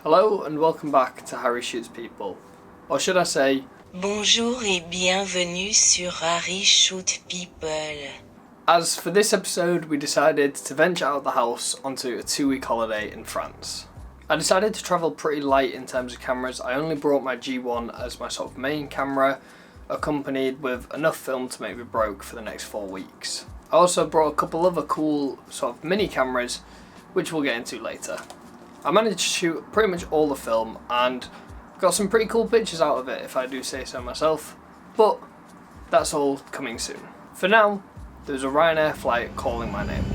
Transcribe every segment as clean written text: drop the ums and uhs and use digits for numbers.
Hello and welcome back to Harry Shoots People, or should I say... Bonjour et bienvenue sur Harry Shoot People. As for this episode, we decided to venture out of the house onto a 2-week holiday in France. I decided to travel pretty light in terms of cameras. I only brought my G1 as my sort of main camera, accompanied with enough film to make me broke for the next 4 weeks. I also brought a couple other cool sort of mini cameras, which we'll get into later. I managed to shoot pretty much all the film and got some pretty cool pictures out of it, if I do say so myself, but that's all coming soon. For now, there's a Ryanair flight calling my name.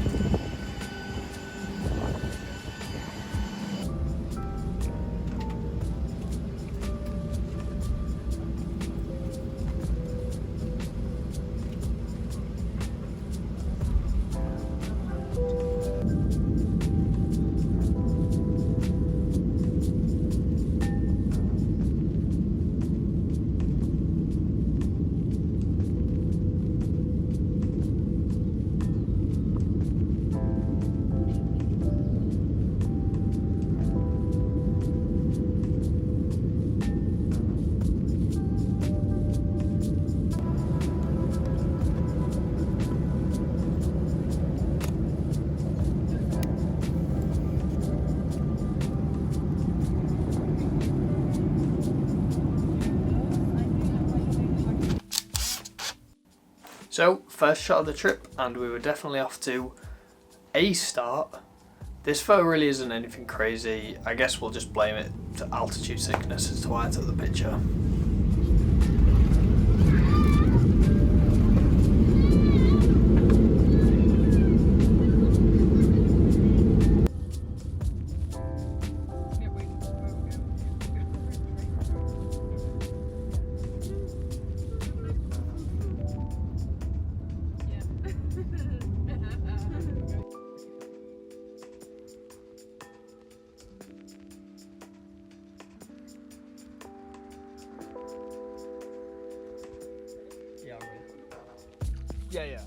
So, first shot of the trip, and we were definitely off to a start. This photo really isn't anything crazy. I guess we'll just blame it to altitude sickness as to why I took the picture. Yeah.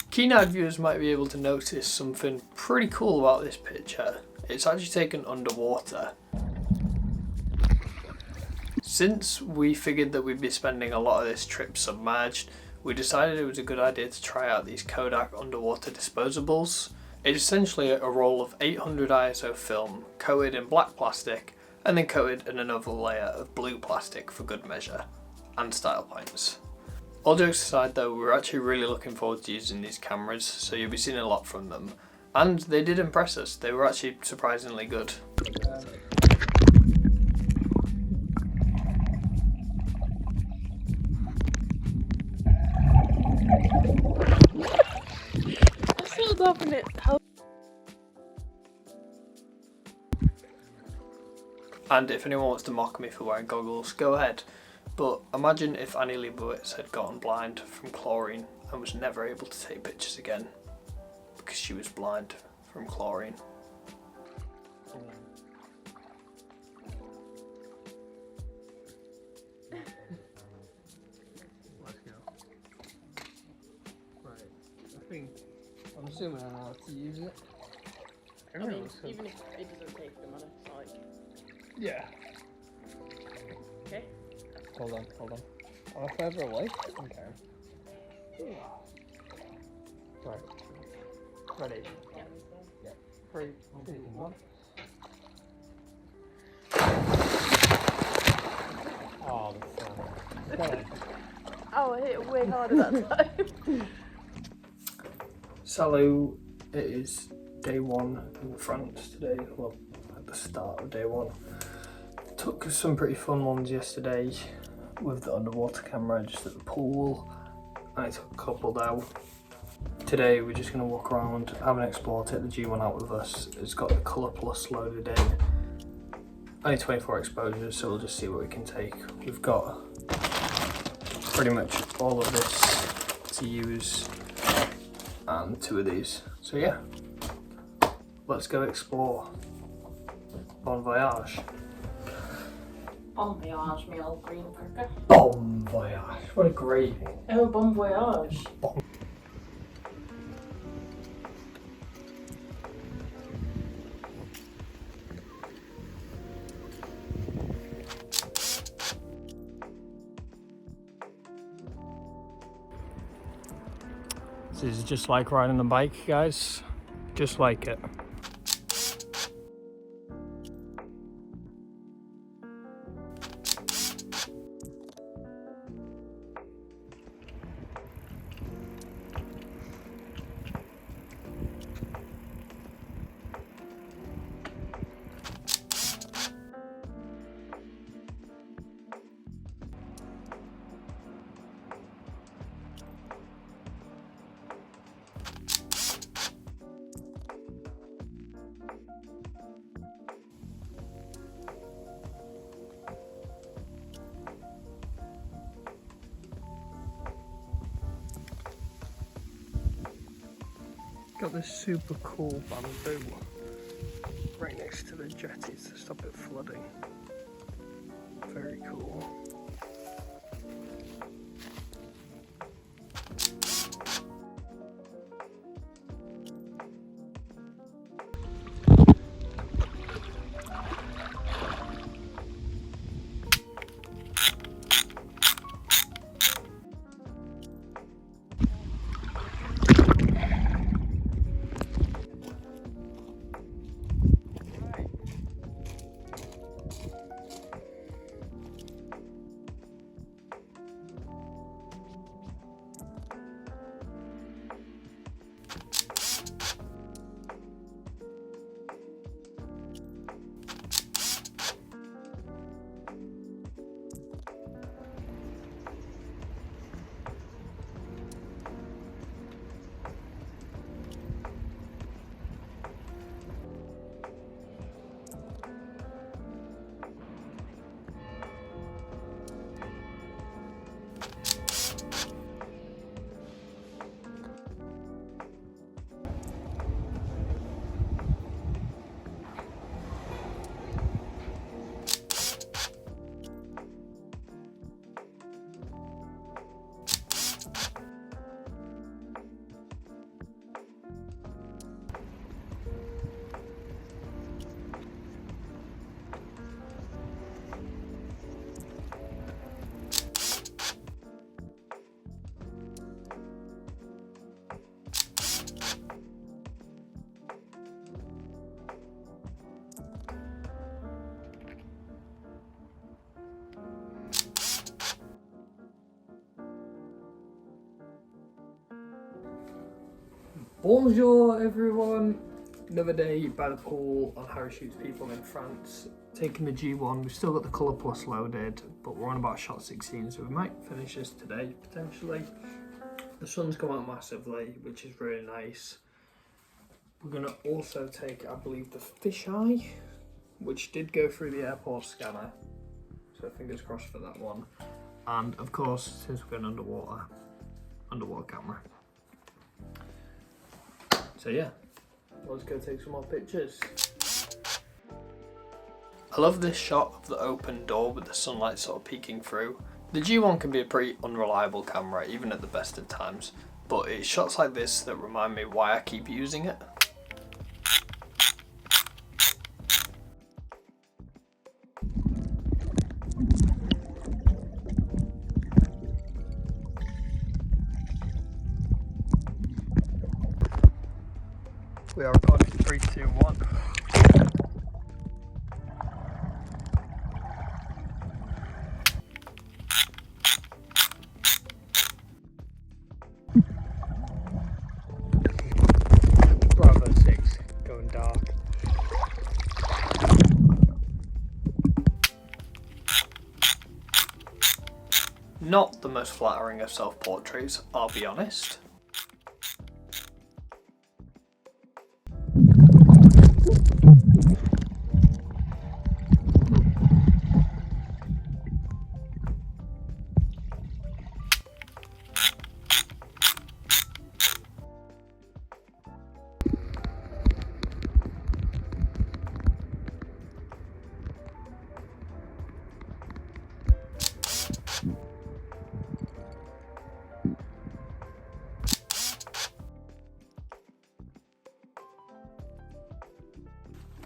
Keen-eyed viewers might be able to notice something pretty cool about this picture. It's actually taken underwater. Since we figured that we'd be spending a lot of this trip submerged, we decided it was a good idea to try out these Kodak underwater disposables. It's essentially a roll of 800 ISO film coated in black plastic and then coated in another layer of blue plastic for good measure and style points. All jokes aside though, we're actually really looking forward to using these cameras, so you'll be seeing a lot from them. And they did impress us, they were actually surprisingly good. And if anyone wants to mock me for wearing goggles, go ahead. But imagine if Annie Leibovitz had gotten blind from chlorine and was never able to take pictures again because she was blind from chlorine. Let's go. Right, I'm assuming I know how to use it. Even if it doesn't take them, it's like... Yeah. Okay. Hold on. Am I further away? Okay. Right. Ready? Yeah. 3, 2, 1. Oh, the sun. Oh, I hit it way harder that time. Salut, it is day 1 in France today. Well, at the start of day 1. Took some pretty fun ones yesterday with the underwater camera just at the pool. I took a couple now. Today we're just going to walk around, have an explore, take the G1 out with us. It's got the Colour Plus loaded in. Only 24 exposures, so we'll just see what we can take. We've got pretty much all of this to use and 2 of these. So yeah, let's go explore. Bon voyage. Bon voyage, me old green cooker. Bon voyage. What a great name. Oh, bon voyage. This is just like riding a bike, guys. Just like it. Got this super cool bamboo right next to the jetties to stop it flooding. Very cool. Bonjour everyone! Another day by the pool on Harry Shoots People in France. Taking the G1, we've still got the Colour Plus loaded, but we're on about shot 16, so we might finish this today, potentially. The sun's come out massively, which is really nice. We're going to also take, I believe, the fisheye, which did go through the airport scanner, so fingers crossed for that one. And of course, since we're going underwater camera. So yeah, let's go take some more pictures. I love this shot of the open door with the sunlight sort of peeking through. The G1 can be a pretty unreliable camera even at the best of times, but it's shots like this that remind me why I keep using it. We are recording 3, 2, 1. Bravo 6, going dark. Not the most flattering of self-portraits, I'll be honest.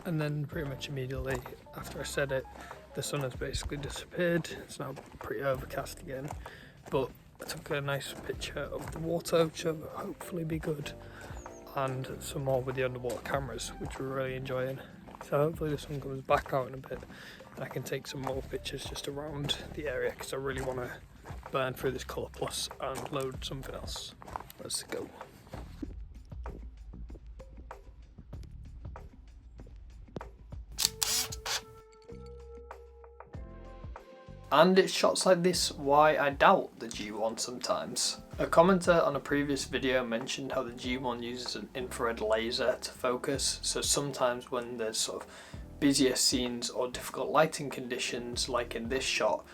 and then pretty much immediately after I said it, the sun has basically disappeared. It's now pretty overcast again, but I took a nice picture of the water, which will hopefully be good, and some more with the underwater cameras, which we're really enjoying. So hopefully the sun comes back out in a bit and I can take some more pictures just around the area, because I really want to burn through this Colour Plus and load something else. Let's go. And it's shots like this why I doubt the G1 sometimes. A commenter on a previous video mentioned how the G1 uses an infrared laser to focus, so sometimes when there's sort of busier scenes or difficult lighting conditions like in this shot,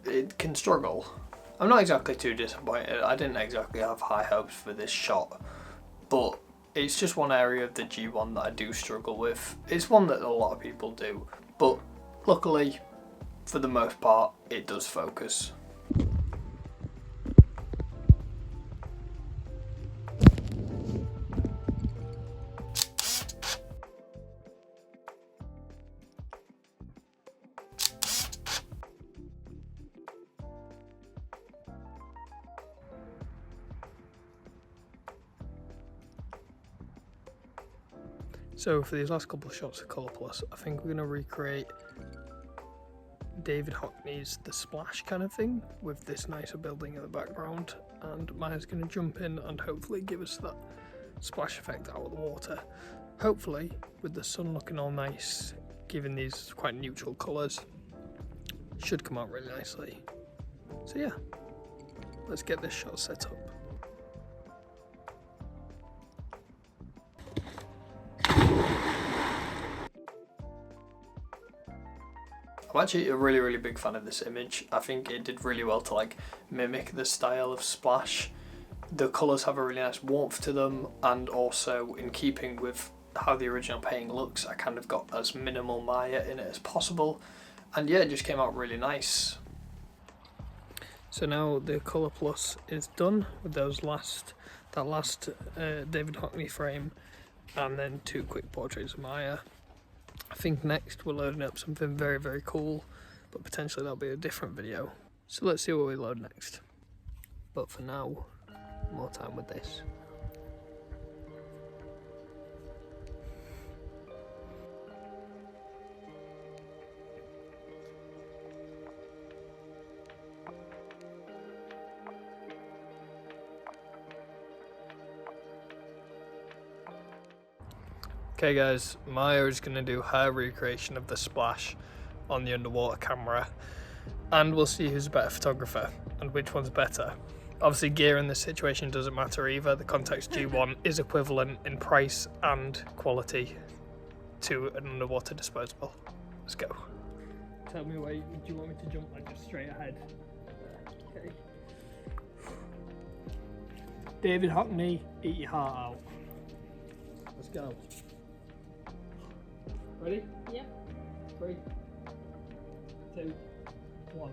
it can struggle. I'm not exactly too disappointed. I didn't exactly have high hopes for this shot, but it's just one area of the G1 that I do struggle with. It's one that a lot of people do, but luckily, for the most part, it does focus. So for these last couple of shots of Colour Plus, I think we're going to recreate David Hockney's The Splash kind of thing with this nicer building in the background, and Maya's going to jump in and hopefully give us that splash effect out of the water. Hopefully, with the sun looking all nice, giving these quite neutral colours, should come out really nicely. So yeah, let's get this shot set up. I'm actually a really big fan of this image. I think it did really well to like mimic the style of Splash. The colours have a really nice warmth to them, and also in keeping with how the original painting looks, I kind of got as minimal Maya in it as possible, and yeah, it just came out really nice. So now the Colour Plus is done with that last David Hockney frame, and then 2 quick portraits of Maya. I think next we're loading up something very cool, but potentially that'll be a different video. So let's see what we load next. But for now, more time with this. Okay guys, Maya is going to do her recreation of the splash on the underwater camera, and we'll see who's a better photographer and which one's better. Obviously gear in this situation doesn't matter either. The Contax G1 is equivalent in price and quality to an underwater disposable. Let's go. Tell me where, do you want me to jump like just straight ahead? Okay. David Hockney, eat your heart out. Let's go. Ready? Yeah. 3, 2, 1.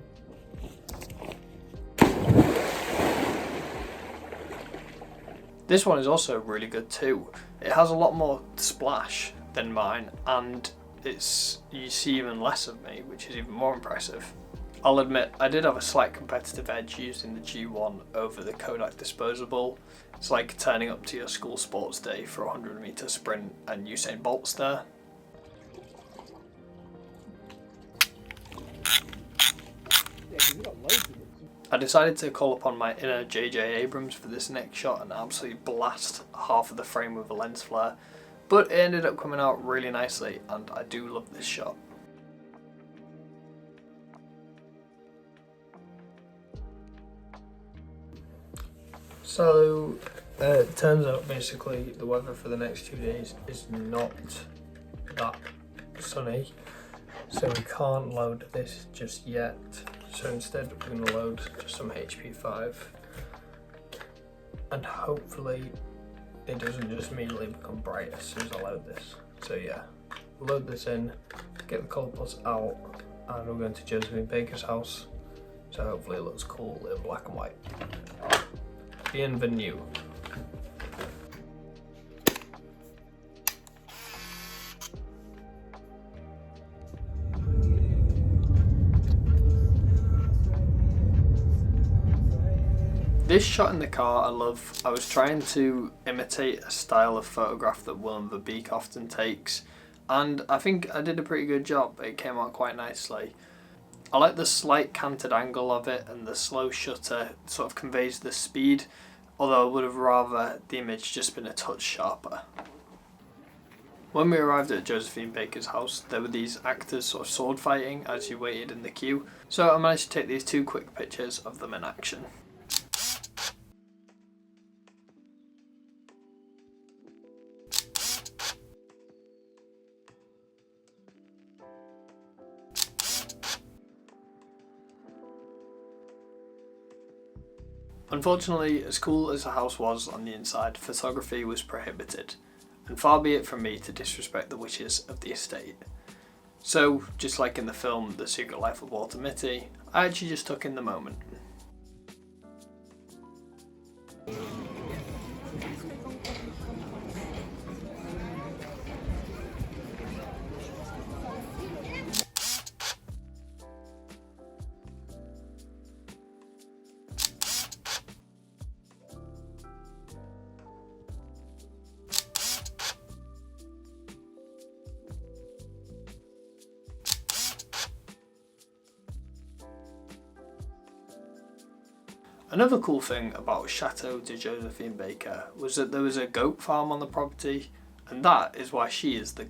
This one is also really good too. It has a lot more splash than mine, and you see even less of me, which is even more impressive. I'll admit, I did have a slight competitive edge using the G1 over the Kodak disposable. It's like turning up to your school sports day for a 100-meter sprint and Usain Bolt's there. I decided to call upon my inner J.J. Abrams for this next shot and absolutely blast half of the frame with a lens flare, but it ended up coming out really nicely, and I do love this shot. So it turns out basically the weather for the next 2 days is not that sunny, so we can't load this just yet. So instead we're going to load just some HP5, and hopefully it doesn't just immediately become bright as soon as I load this. So yeah, we'll load this in, get the Colour Plus out, and we're going to Josephine Baker's house, so hopefully it looks cool in black and white. Bienvenue. This shot in the car I love. I was trying to imitate a style of photograph that Willem Verbeek often takes, and I think I did a pretty good job. It came out quite nicely. I like the slight canted angle of it, and the slow shutter sort of conveys the speed, although I would have rather the image just been a touch sharper. When we arrived at Josephine Baker's house, there were these actors sort of sword fighting as you waited in the queue, so I managed to take these 2 quick pictures of them in action. Unfortunately, as cool as the house was on the inside, photography was prohibited, and far be it from me to disrespect the wishes of the estate. So, just like in the film The Secret Life of Walter Mitty, I actually just took in the moment. Another cool thing about Chateau de Josephine Baker was that there was a goat farm on the property, and that is why she is the...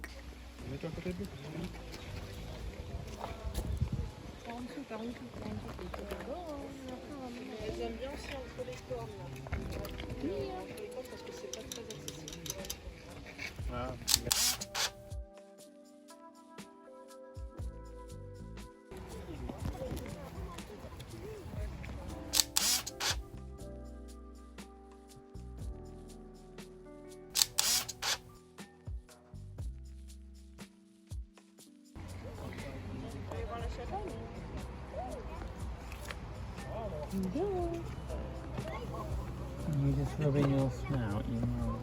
You just rubbing your snout, you know.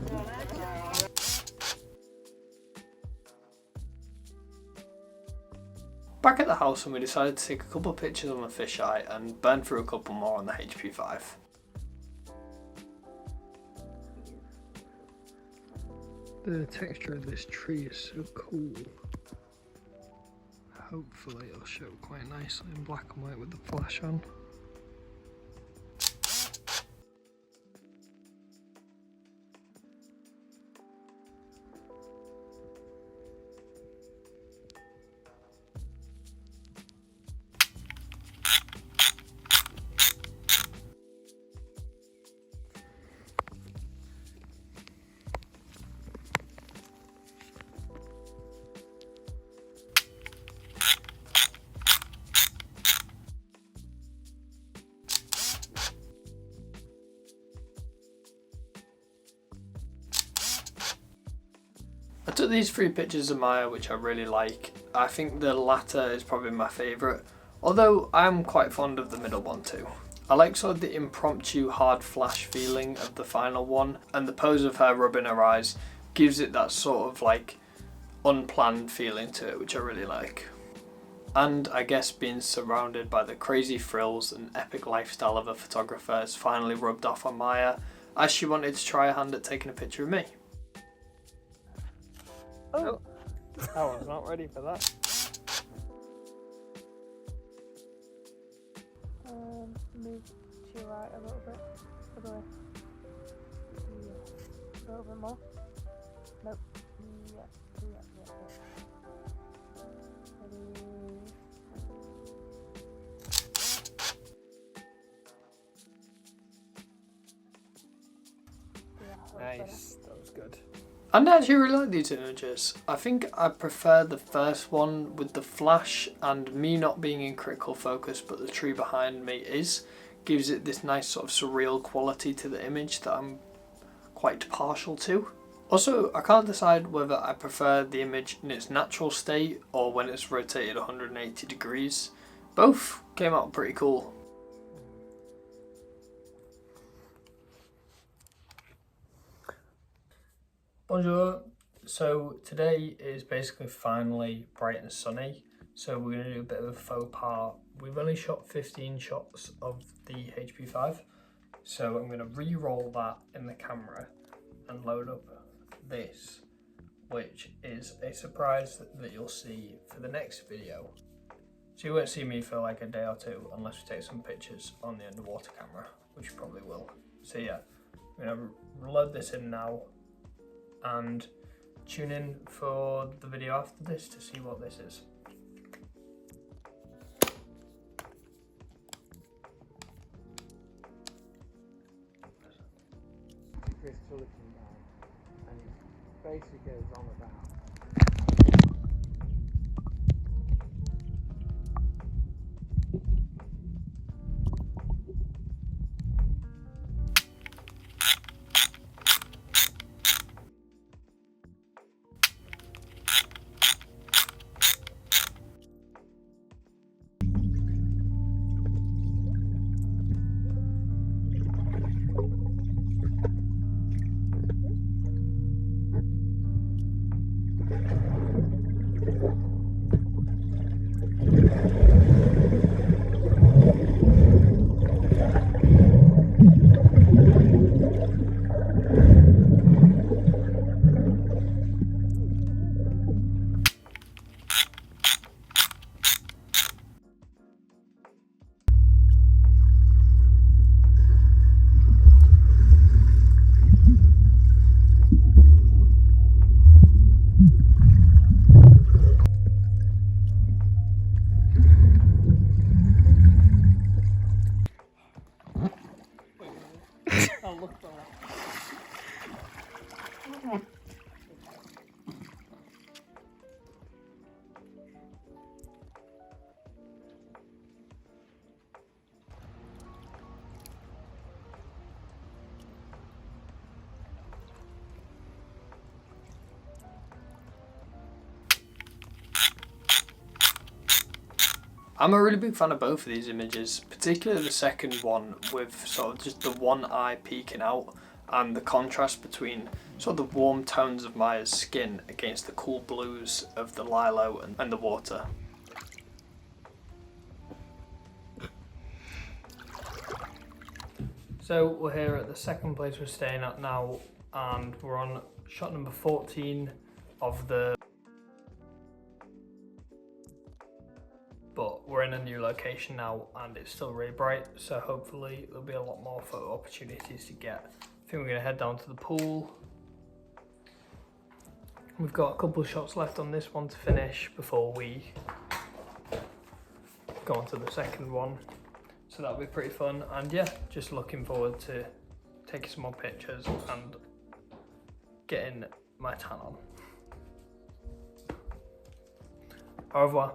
Back at the house, and we decided to take a couple of pictures on the fisheye and burn through a couple more on the HP5. The texture of this tree is so cool. Hopefully it'll show quite nicely in black and white with the flash on. I took these 3 pictures of Maya, which I really like. I think the latter is probably my favourite, although I am quite fond of the middle one too. I like sort of the impromptu hard flash feeling of the final one, and the pose of her rubbing her eyes gives it that sort of like unplanned feeling to it, which I really like. And I guess being surrounded by the crazy thrills and epic lifestyle of a photographer has finally rubbed off on Maya, as she wanted to try a hand at taking a picture of me. Oh, I was not ready for that. Move to your right a little bit. Other way. Yeah. A little bit more. Nope. Yeah. Ready. Nice, that was good. And I actually really like these images. I think I prefer the first one with the flash and me not being in critical focus, but the tree behind me gives it this nice sort of surreal quality to the image that I'm quite partial to. Also, I can't decide whether I prefer the image in its natural state or when it's rotated 180 degrees. Both came out pretty cool. Bonjour. So today is basically finally bright and sunny, so we're going to do a bit of a faux pas. We've only shot 15 shots of the HP5, So I'm going to re-roll that in the camera and load up this, which is a surprise that you'll see for the next video. So you won't see me for like a day or two unless we take some pictures on the underwater camera, which you probably will. So yeah, I'm going to load this in now and tune in for the video after this to see what this is. Chris looking down, and it basically goes on about. Oh, look for that. I'm a really big fan of both of these images, particularly the second one with sort of just the one eye peeking out and the contrast between sort of the warm tones of Maya's skin against the cool blues of the lilo and the water. So we're here at the second place we're staying at now, and we're on shot number 14 of the... But we're in a new location now and it's still really bright, so hopefully there'll be a lot more photo opportunities to get. I think we're going to head down to the pool. We've got a couple of shots left on this one to finish before we go on to the second one. So that'll be pretty fun, and yeah, just looking forward to taking some more pictures and getting my tan on. Au revoir.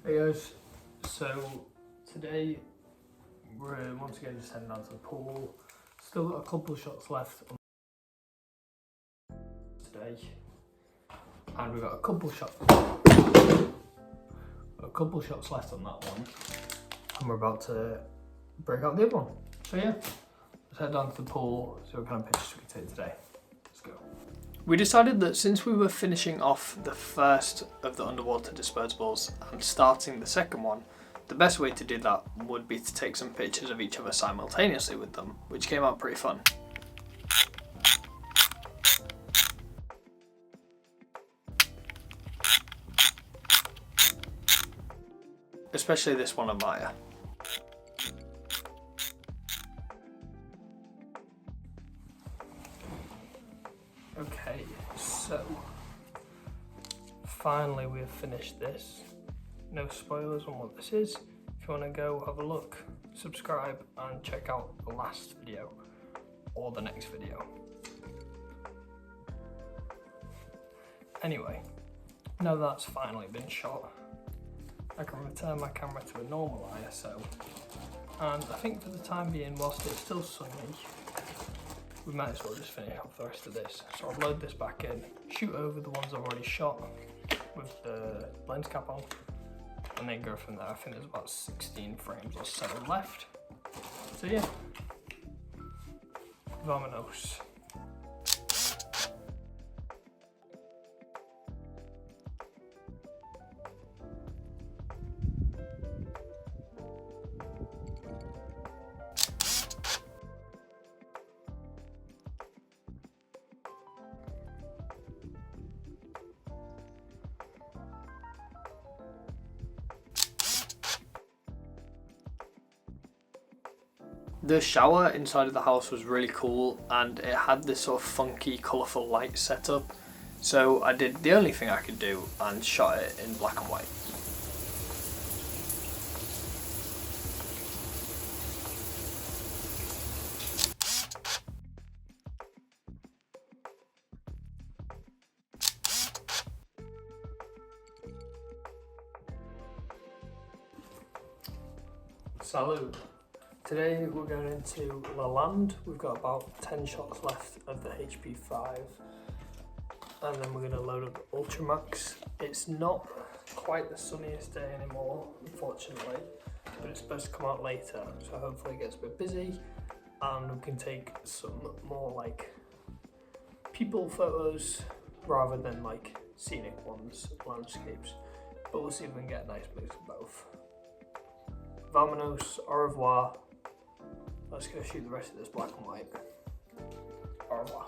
Hey guys, so today we're once again just heading down to the pool. Still got a couple of shots left on today, and we've got a couple shots left on that one, and we're about to break out the other one. So yeah, let's head down to the pool, see what kind of pictures we can take today. Let's go. We decided that since we were finishing off the first of the underwater disposables and starting the second one, the best way to do that would be to take some pictures of each other simultaneously with them, which came out pretty fun. Especially this one of Maya. Okay, so finally we have finished this. No spoilers on what this is. If you want to go have a look, subscribe and check out the last video. or the next video. Anyway, now that's finally been shot, I can return my camera to a normal ISO, and I think for the time being, whilst it's still sunny, we might as well just finish off the rest of this. So I'll load this back in, shoot over the ones I've already shot with the lens cap on, and then go from there. I think there's about 16 frames or so left. So yeah, vamonos. The shower inside of the house was really cool, and it had this sort of funky, colourful light setup. So I did the only thing I could do and shot it in black and white. Salud. Today we're going into Lalande. We've got about 10 shots left of the HP5, and then we're going to load up the Ultramax. It's not quite the sunniest day anymore, unfortunately, but it's supposed to come out later, so hopefully it gets a bit busy and we can take some more like people photos rather than like scenic ones, landscapes, but we'll see if we can get a nice mix of both. Vamonos, au revoir. Let's go shoot the rest of this black and white. Au revoir.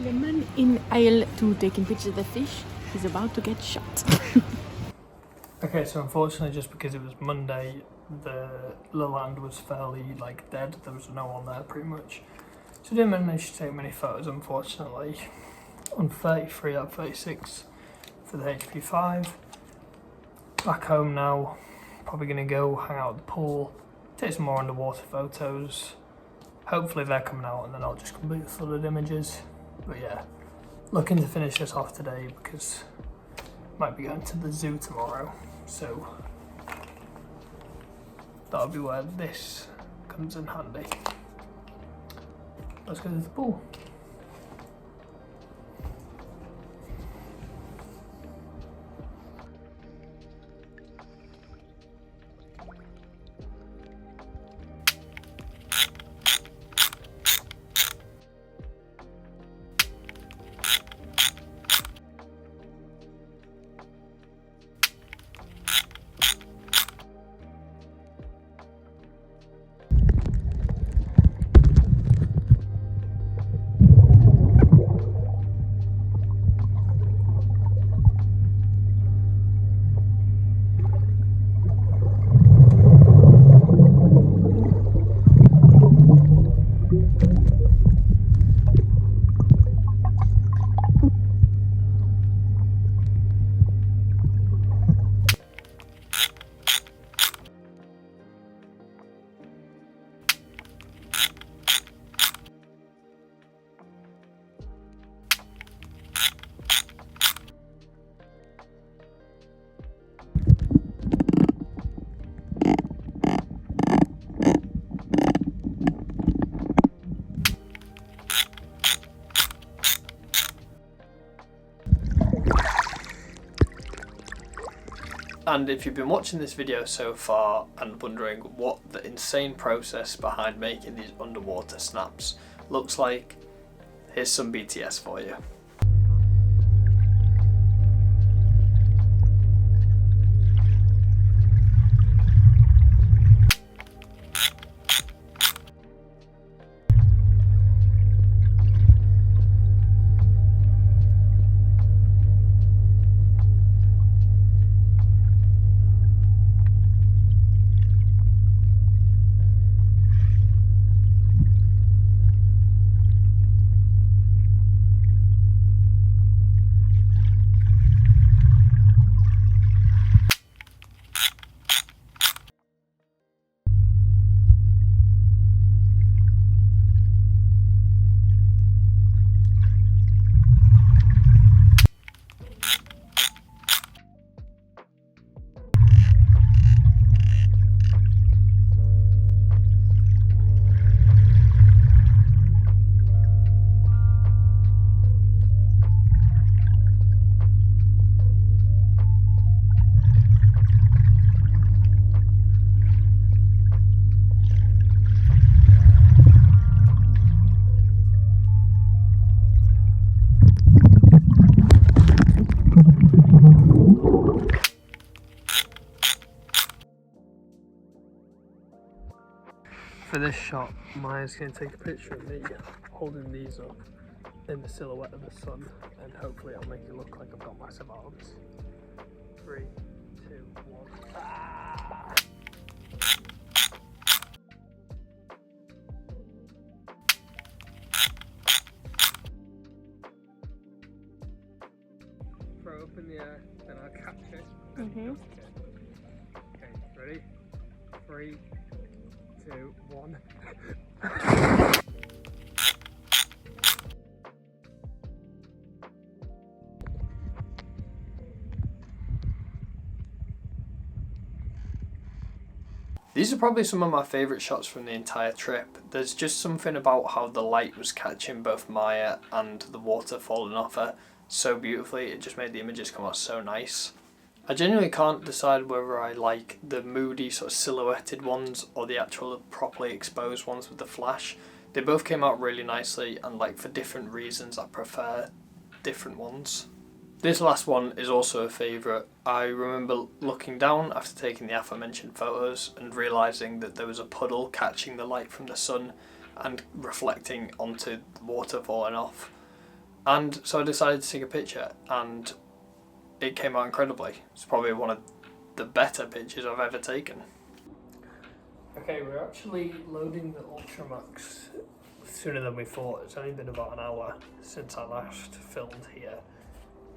The man in aisle 2 taking pictures of the fish is about to get shot. Okay, so unfortunately, just because it was Monday, the Lalande was fairly like dead. There was no one there pretty much, so I didn't manage to take many photos, unfortunately. On 33 out of 36 for the HP5. Back home now, probably gonna go hang out at the pool, take some more underwater photos. Hopefully they're coming out, and then I'll just complete the flooded images. But yeah, looking to finish this off today because might be going to the zoo tomorrow, so that'll be where this comes in handy. Let's go to the pool. And if you've been watching this video so far and wondering what the insane process behind making these underwater snaps looks like, here's some BTS for you. For this shot, Maya's going to take a picture of me holding these up in the silhouette of the sun, and hopefully I'll make it look like I've got massive arms. 3, 2, 1. Ah! Throw it up in the air, then I'll catch it and duck it. Okay, ready? 3, 2, 1. These are probably some of my favourite shots from the entire trip. There's just something about how the light was catching both Maya and the water falling off her so beautifully. It just made the images come out so nice. I genuinely can't decide whether I like the moody sort of silhouetted ones or the actual properly exposed ones with the flash. They both came out really nicely, and like for different reasons I prefer different ones. This last one is also a favourite. I remember looking down after taking the aforementioned photos and realising that there was a puddle catching the light from the sun and reflecting onto the water falling off. And so I decided to take a picture, and it came out incredibly. It's probably one of the better pictures I've ever taken. Okay, we're actually loading the Ultramax sooner than we thought. It's only been about an hour since I last filmed here,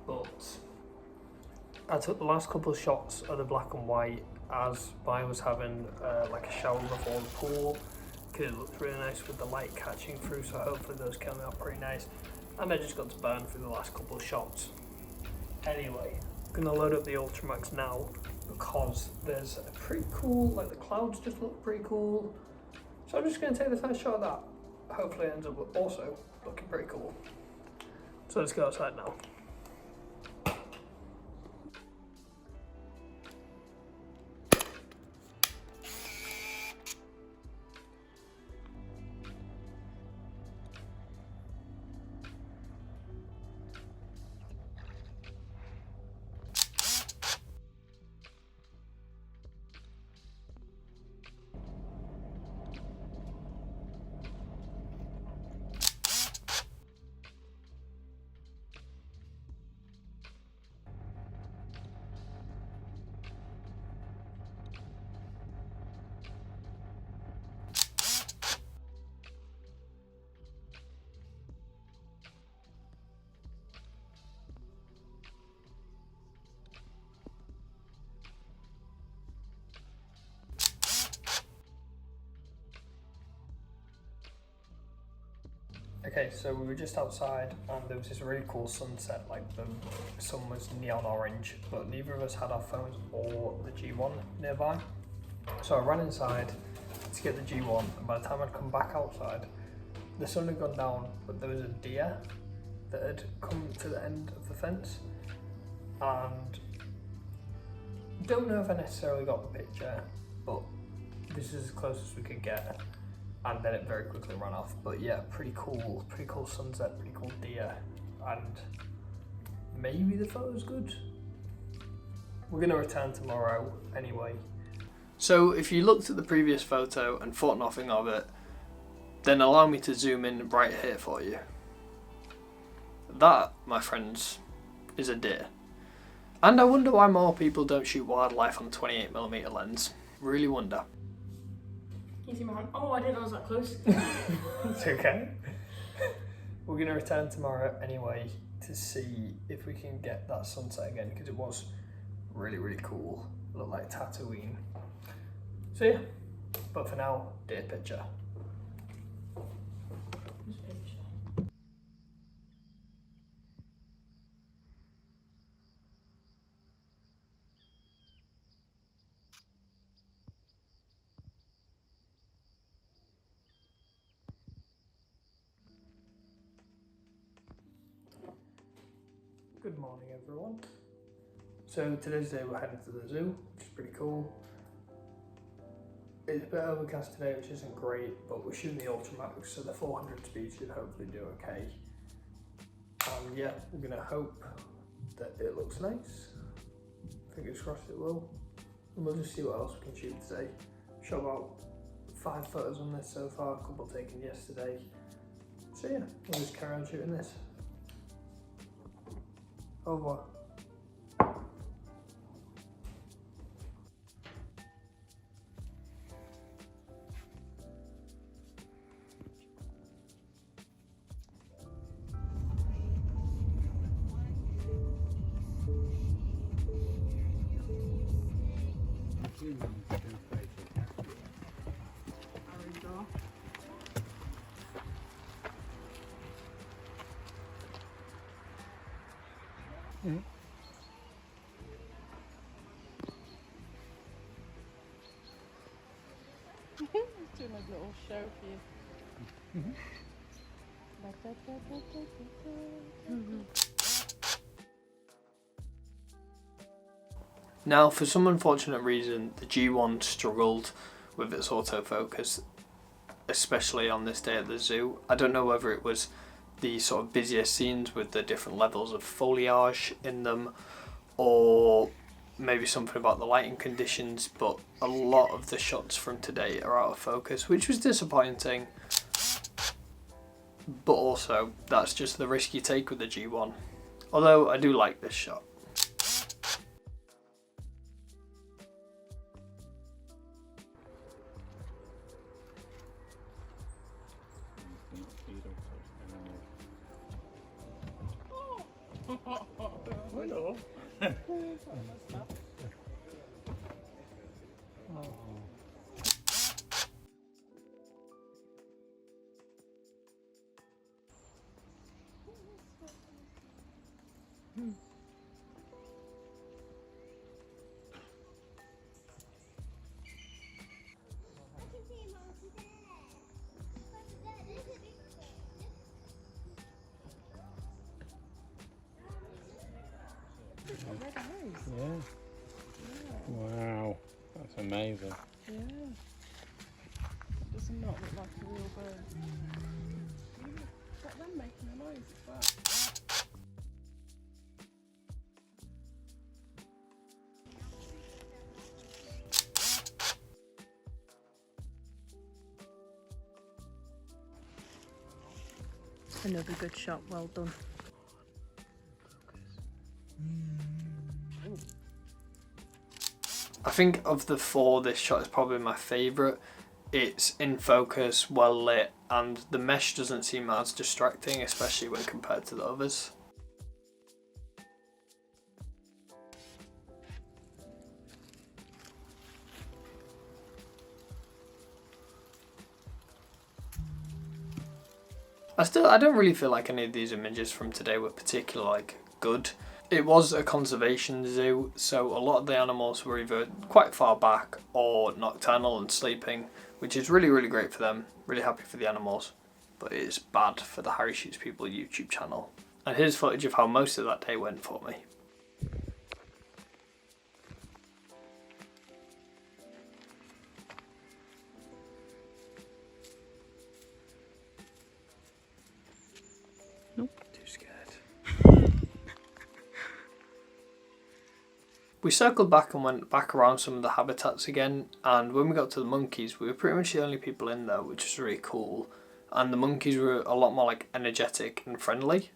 but I took the last couple of shots of the black and white as I was having like a shower before the pool, because it looked really nice with the light catching through, so hopefully those came out pretty nice. And I just got to burn through the last couple of shots. Anyway, I'm going to load up the Ultramax now because there's a pretty cool, like the clouds just look pretty cool. So I'm just going to take the first shot of that. Hopefully it ends up also looking pretty cool. So let's go outside now. Okay, so we were just outside and there was this really cool sunset, like the sun was neon orange, but neither of us had our phones or the G1 nearby. So I ran inside to get the G1, and by the time I'd come back outside, the sun had gone down, but there was a deer that had come to the end of the fence, and Don't know if I necessarily got the picture, but this is as close as we could get, and then it very quickly ran off. But yeah, pretty cool sunset, pretty cool deer, and maybe the photo's good. We're gonna return tomorrow anyway. So if you looked at the previous photo and thought nothing of it, then allow me to zoom in right here for you. That, my friends, is a deer. And I wonder why more people don't shoot wildlife on 28mm lens. Really wonder. Can you see my hand? Oh, I didn't know it was that close. It's okay. We're going to return tomorrow anyway to see if we can get that sunset again, because it was really, really cool. It looked like Tatooine. So yeah, but for now, deer picture. Good morning, everyone. So today's day we're heading to the zoo, which is pretty cool. It's a bit overcast today, which isn't great, but we're shooting the Ultramax, so the 400 speed should hopefully do okay. And yeah, we're gonna hope that it looks nice. Fingers crossed it will. And we'll just see what else we can shoot today. Shot about 5 photos on this so far, a couple taken yesterday. So yeah, we'll just carry on shooting this. Au revoir. Doing a little show for you. Now, for some unfortunate reason, the G1 struggled with its autofocus, especially on this day at the zoo. I don't know whether it was the sort of busier scenes with the different levels of foliage in them, or maybe something about the lighting conditions, but a lot of the shots from today are out of focus, which was disappointing. But also, that's just the risk you take with the G1. Although, I do like this shot. Hello. Yeah. Wow, that's amazing. Yeah. It does not look like a real bird. Is that them making a noise as well? Another good shot, well done. I think of the 4, this shot is probably my favourite. It's in focus, well lit, and the mesh doesn't seem as distracting, especially when compared to the others. I don't really feel like any of these images from today were particularly good. It was a conservation zoo, so a lot of the animals were either quite far back or nocturnal and sleeping, which is really, really great for them. Really happy for the animals, but it is bad for the Harry Shoots People YouTube channel. And here's footage of how most of that day went for me. We circled back and went back around some of the habitats again, and when we got to the monkeys, we were pretty much the only people in there, which was really cool. And the monkeys were a lot more like energetic and friendly.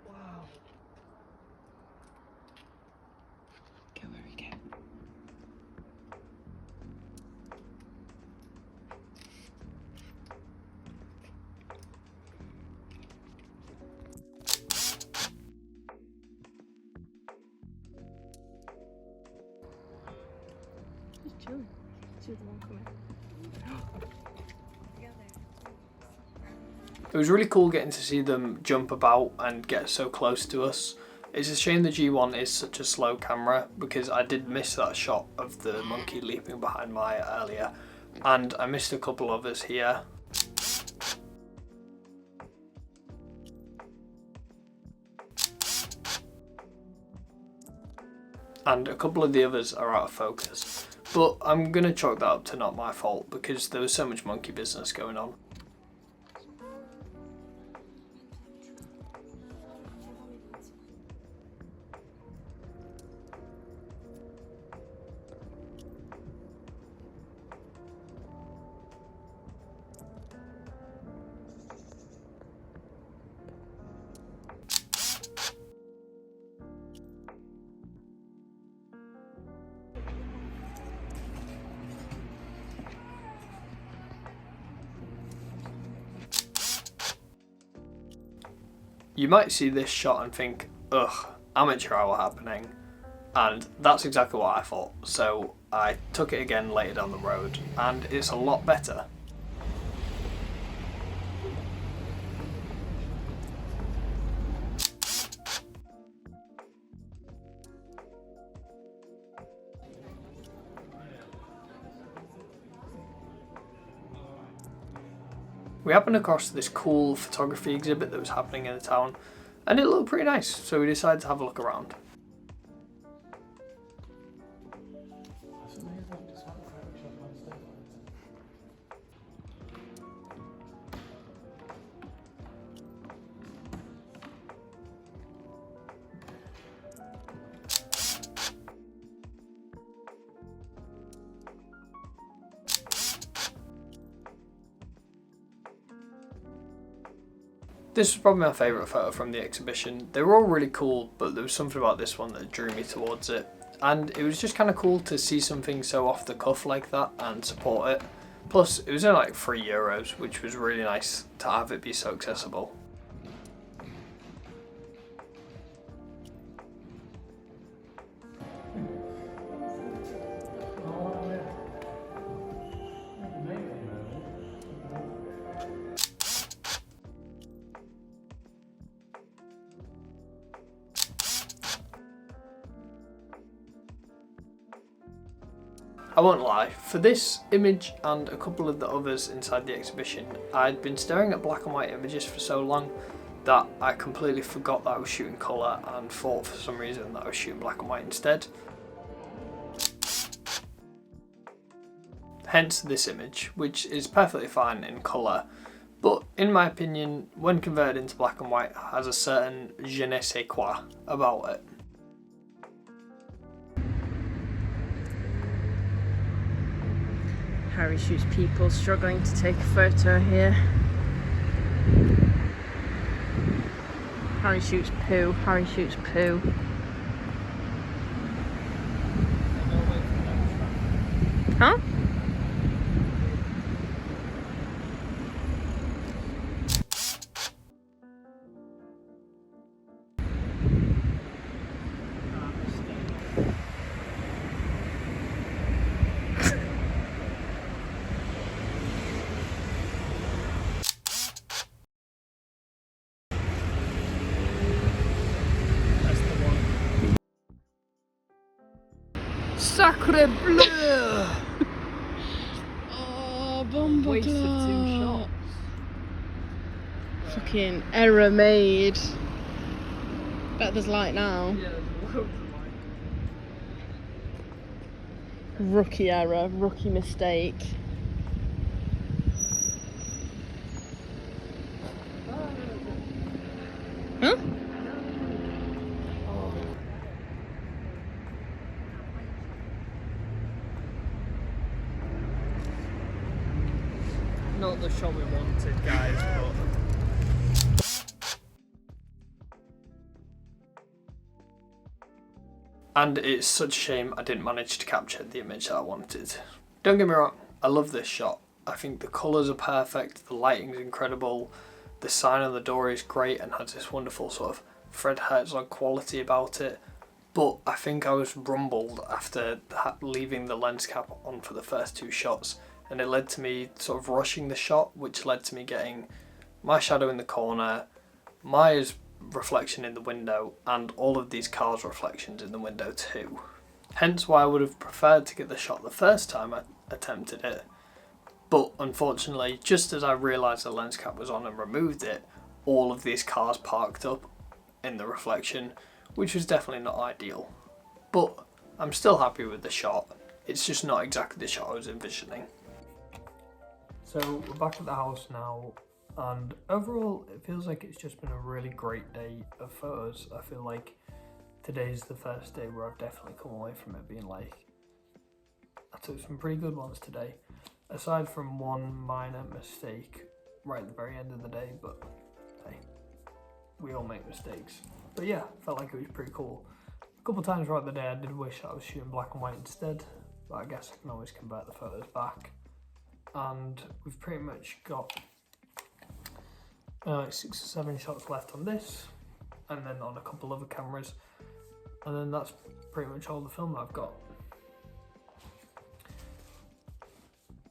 Wow. Go where we go. Just chilling. See the one coming. It was really cool getting to see them jump about and get so close to us. It's a shame the G1 is such a slow camera, because I did miss that shot of the monkey leaping behind Maya earlier, and I missed a couple others here. And a couple of the others are out of focus, but I'm going to chalk that up to not my fault, because there was so much monkey business going on. You might see this shot and think, ugh, amateur hour happening, and that's exactly what I thought, so I took it again later down the road, and it's a lot better. We happened across this cool photography exhibit that was happening in the town, and it looked pretty nice, so we decided to have a look around. That's amazing. Just like Photoshop on steroids. This was probably my favourite photo from the exhibition. They were all really cool, but there was something about this one that drew me towards it. And it was just kind of cool to see something so off the cuff like that and support it. Plus, it was only like €3, which was really nice to have it be so accessible. I won't lie, for this image and a couple of the others inside the exhibition, I'd been staring at black and white images for so long that I completely forgot that I was shooting colour and thought for some reason that I was shooting black and white instead. Hence this image, which is perfectly fine in colour, but in my opinion, when converted into black and white, has a certain je ne sais quoi about it. Harry shoots people struggling to take a photo here. Harry shoots poo. Harry shoots poo. Huh? Sacre bleu! Oh, bumper Wasted 2 shots. Fucking error made. Bet there's light now. Yeah, there's loads of light. Rookie error, rookie mistake. Huh? not the shot we wanted, guys, but... And it's such a shame I didn't manage to capture the image that I wanted. Don't get me wrong, I love this shot. I think the colours are perfect, the lighting's incredible, the sign on the door is great and has this wonderful sort of Fred Herzog quality about it. But I think I was rumbled after leaving the lens cap on for the first two shots, and it led to me sort of rushing the shot, which led to me getting my shadow in the corner, Maya's reflection in the window, and all of these cars' reflections in the window too. Hence why I would have preferred to get the shot the first time I attempted it. But unfortunately, just as I realised the lens cap was on and removed it, all of these cars parked up in the reflection, which was definitely not ideal. But I'm still happy with the shot. It's just not exactly the shot I was envisioning. So we're back at the house now, and overall it feels like it's just been a really great day of photos. I feel like today's the first day where I've definitely come away from it being like, I took some pretty good ones today, aside from one minor mistake right at the very end of the day, but hey, we all make mistakes. But yeah, felt like it was pretty cool. A couple times throughout the day I did wish I was shooting black and white instead, but I guess I can always convert the photos back. And we've pretty much got like 6 or 7 shots left on this, and then on a couple other cameras, and then that's pretty much all the film I've got.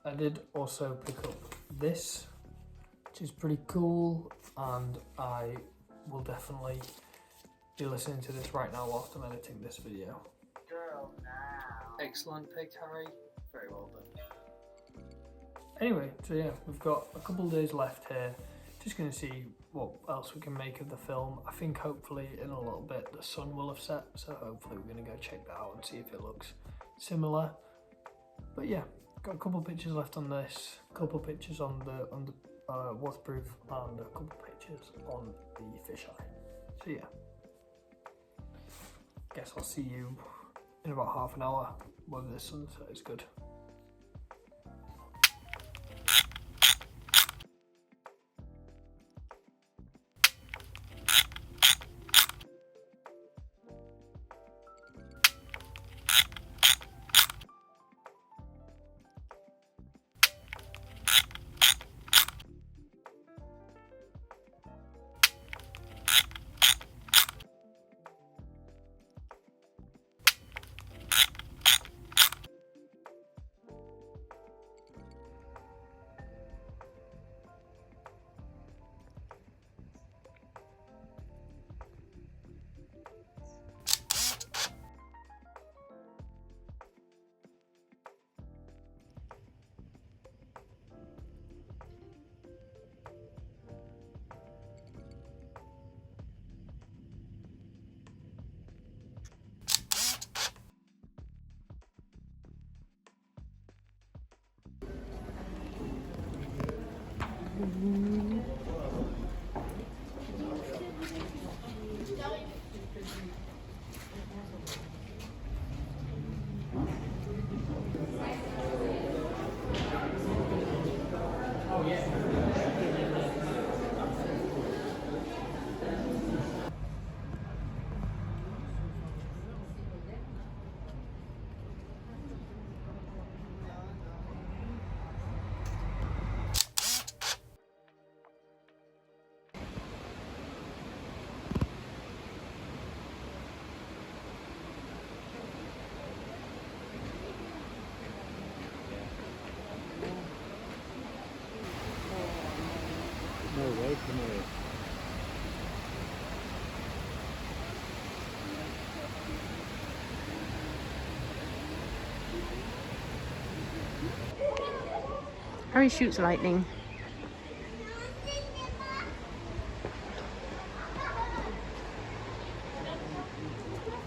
I did also pick up this, which is pretty cool, and I will definitely be listening to this right now whilst I'm editing this video. Girl now. Excellent pick, Harry. Very well done. Anyway, so yeah, we've got a couple of days left here. Just going to see what else we can make of the film. I think hopefully in a little bit the sun will have set, so hopefully we're going to go check that out and see if it looks similar. But yeah, got a couple of pictures left on this, a couple of pictures on the waterproof, and a couple of pictures on the fisheye. So yeah, guess I'll see you in about half an hour whether the sunset is good. No way, come here. Harry shoots lightning.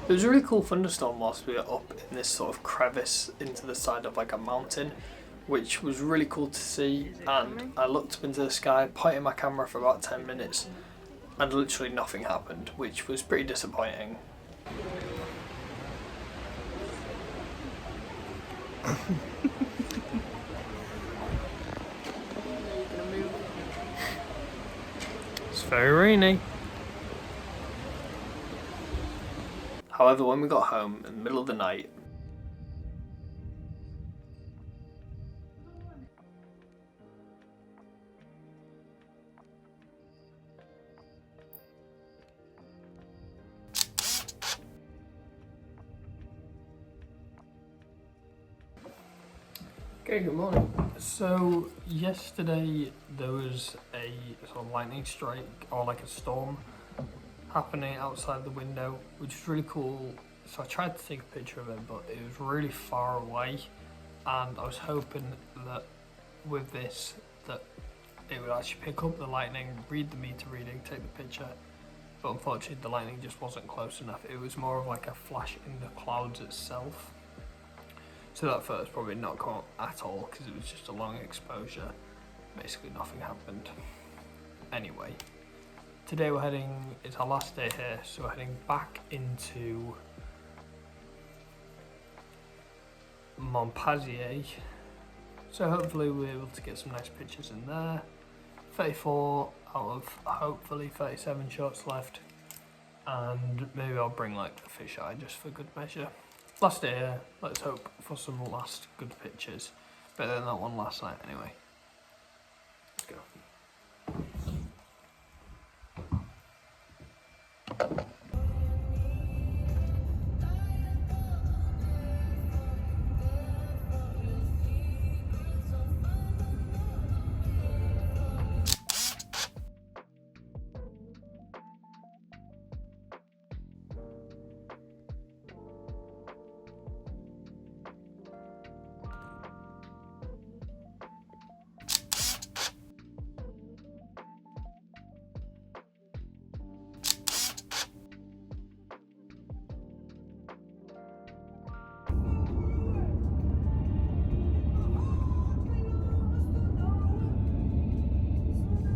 It was a really cool thunderstorm whilst we were up in this sort of crevice into the side of like a mountain, which was really cool to see. And I looked up into the sky, pointed my camera for about 10 minutes, and literally nothing happened, which was pretty disappointing. very rainy. However, when we got home in the middle of the night, okay, good morning. So yesterday there was a sort of lightning strike or like a storm happening outside the window, which was really cool. So I tried to take a picture of it, but it was really far away, and I was hoping that with this that it would actually pick up the lightning, read the meter reading, take the picture. But unfortunately the lightning just wasn't close enough. It was more of like a flash in the clouds itself. So that photo's probably not come up at all because it was just a long exposure. Basically nothing happened. Anyway, today we're heading, it's our last day here, so we're heading back into Montpellier. So hopefully we're able to get some nice pictures in there. 34 out of hopefully 37 shots left. And maybe I'll bring like the fisheye just for good measure. Last day here, let's hope for some last good pictures. Better than that one last night anyway. Let's go.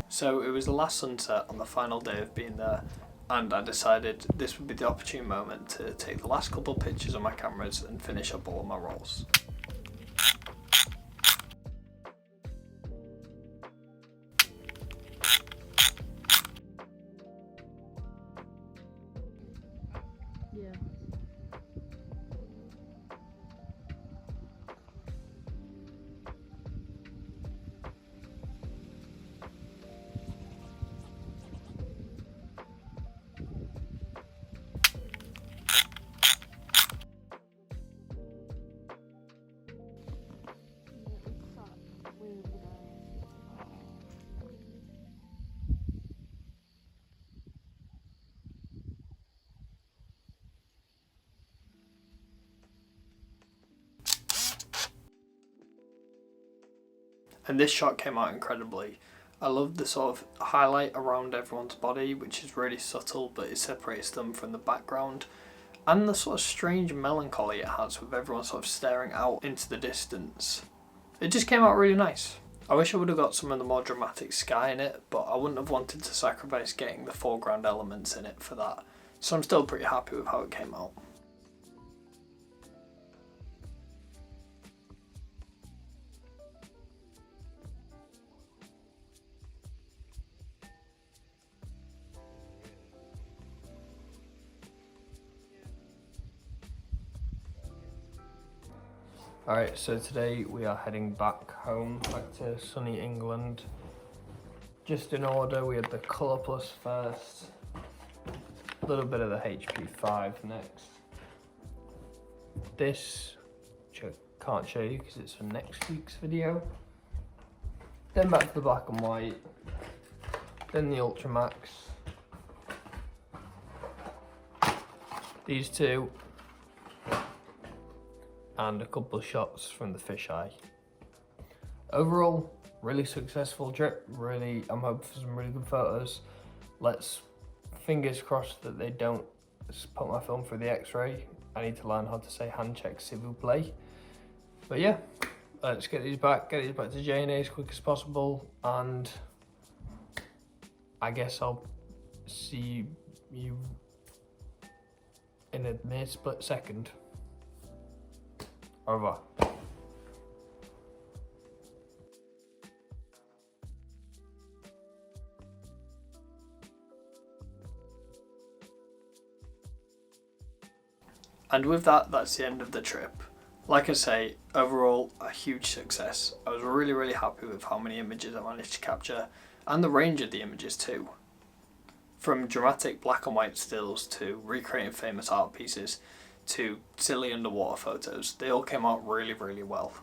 So it was the last sunset on the final day of being there, and I decided this would be the opportune moment to take the last couple of pictures on my cameras and finish up all of my rolls. Yeah. And this shot came out incredibly. I love the sort of highlight around everyone's body, which is really subtle, but it separates them from the background. And the sort of strange melancholy it has with everyone sort of staring out into the distance. It just came out really nice. I wish I would have got some of the more dramatic sky in it, but I wouldn't have wanted to sacrifice getting the foreground elements in it for that. So I'm still pretty happy with how it came out. Alright, so today we are heading back home, back to sunny England. Just in order, we had the Colour Plus first, a little bit of the HP5 next. This, which I can't show you because it's for next week's video. Then back to the black and white, then the Ultramax. These two. And a couple of shots from the fisheye. Overall, really successful trip. Really, I'm hoping for some really good photos. Let's fingers crossed that they don't put my film through the X-ray. I need to learn how to say hand check s'il vous plaît. But yeah, let's get these back to J&A as quick as possible, and I guess I'll see you in a mere split second. Au revoir. And with that, that's the end of the trip. Like I say, overall a huge success. I was really happy with how many images I managed to capture and the range of the images too. From dramatic black and white stills to recreating famous art pieces to silly underwater photos, they all came out really well.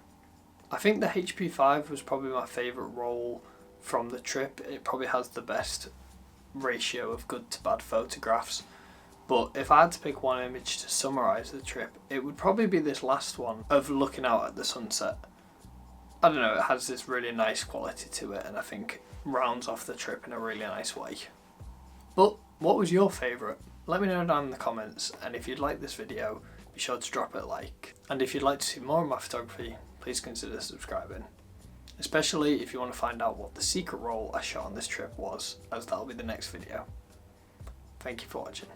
I think the HP5 was probably my favourite roll from the trip. It probably has the best ratio of good to bad photographs. But if I had to pick one image to summarise the trip, it would probably be this last one of looking out at the sunset. I don't know, it has this really nice quality to it and I think rounds off the trip in a really nice way. But what was your favourite? Let me know down in the comments, and if you'd like this video, be sure to drop it a like. And if you'd like to see more of my photography, please consider subscribing. Especially if you want to find out what the secret roll I shot on this trip was, as that'll be the next video. Thank you for watching.